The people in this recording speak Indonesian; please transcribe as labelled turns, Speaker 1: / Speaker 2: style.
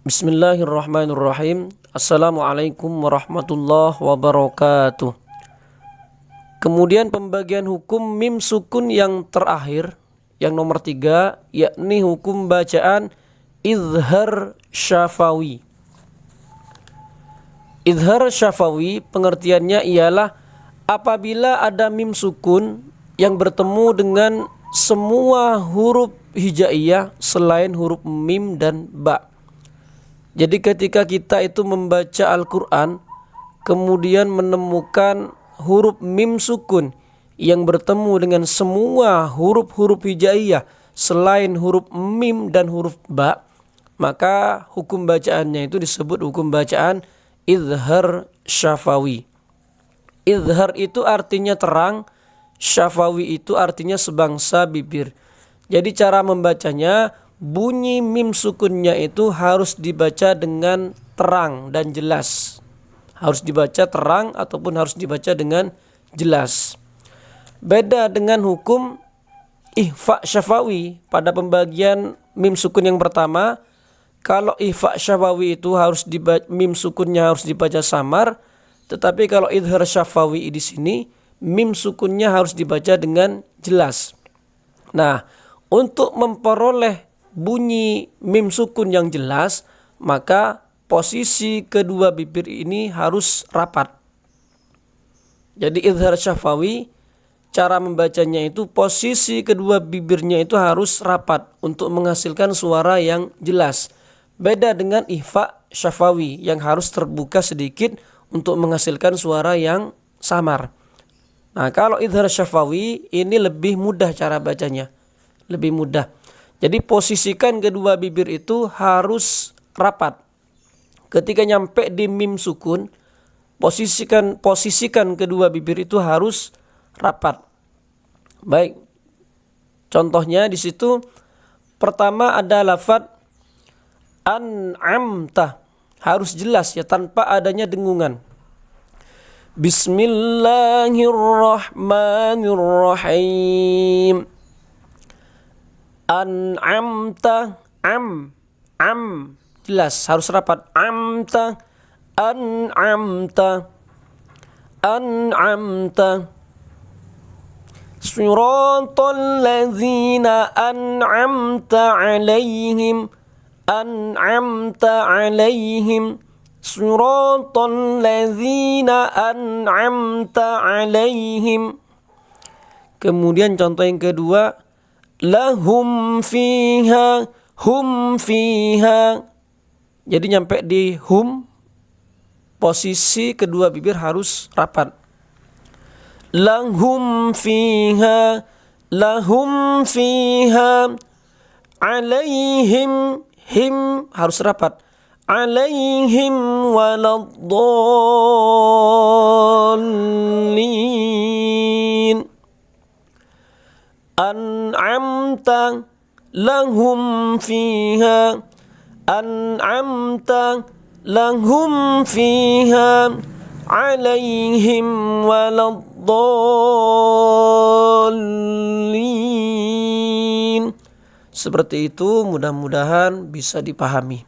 Speaker 1: Bismillahirrahmanirrahim. Assalamualaikum warahmatullahi wabarakatuh. Kemudian pembagian hukum mim sukun yang terakhir, yang nomor 3, yakni hukum bacaan izhar syafawi. Izhar syafawi pengertiannya ialah apabila ada mim sukun yang bertemu dengan semua huruf hijaiyah selain huruf mim dan ba. Jadi ketika kita itu membaca Al-Quran, kemudian menemukan huruf mim sukun yang bertemu dengan semua huruf-huruf hijaiyah selain huruf mim dan huruf ba, maka hukum bacaannya itu disebut hukum bacaan izhar syafawi. Izhar itu artinya terang, syafawi itu artinya sebangsa bibir. Jadi cara membacanya, bunyi mim sukunnya itu harus dibaca dengan terang dan jelas. Harus dibaca terang ataupun harus dibaca dengan jelas. Beda dengan hukum ihfa syafawi pada pembagian mim sukun yang pertama. Kalau ihfa syafawi itu mim sukunnya harus dibaca samar, tetapi kalau izhar syafawi di sini mim sukunnya harus dibaca dengan jelas. Nah, untuk memperoleh bunyi mim sukun yang jelas, maka posisi kedua bibir ini harus rapat. Jadi izhar syafawi, cara membacanya itu posisi kedua bibirnya itu harus rapat untuk menghasilkan suara yang jelas. Beda dengan ihfa syafawi yang harus terbuka sedikit untuk menghasilkan suara yang samar. Nah, kalau izhar syafawi ini lebih mudah cara bacanya. Lebih mudah. Jadi posisikan kedua bibir itu harus rapat. Ketika nyampe di mim sukun, posisikan kedua bibir itu harus rapat. Baik. Contohnya di situ pertama ada lafadz an'amta, harus jelas ya tanpa adanya dengungan. Bismillahirrahmanirrahim. An'amta, jelas harus rapat. An'amta. Siratal ladzina an'amta alaihim. Siratal ladzina an'amta alaihim. Kemudian contoh yang kedua, lahum fiha. Jadi nyampe di hum, posisi kedua bibir harus rapat. Lahum fiha. Alaihim, him harus rapat. Alaihim waladdallin. An'amta lahum fiha. An'amta lahum fiha. Alaihim waladdallin. Seperti itu, mudah-mudahan bisa dipahami.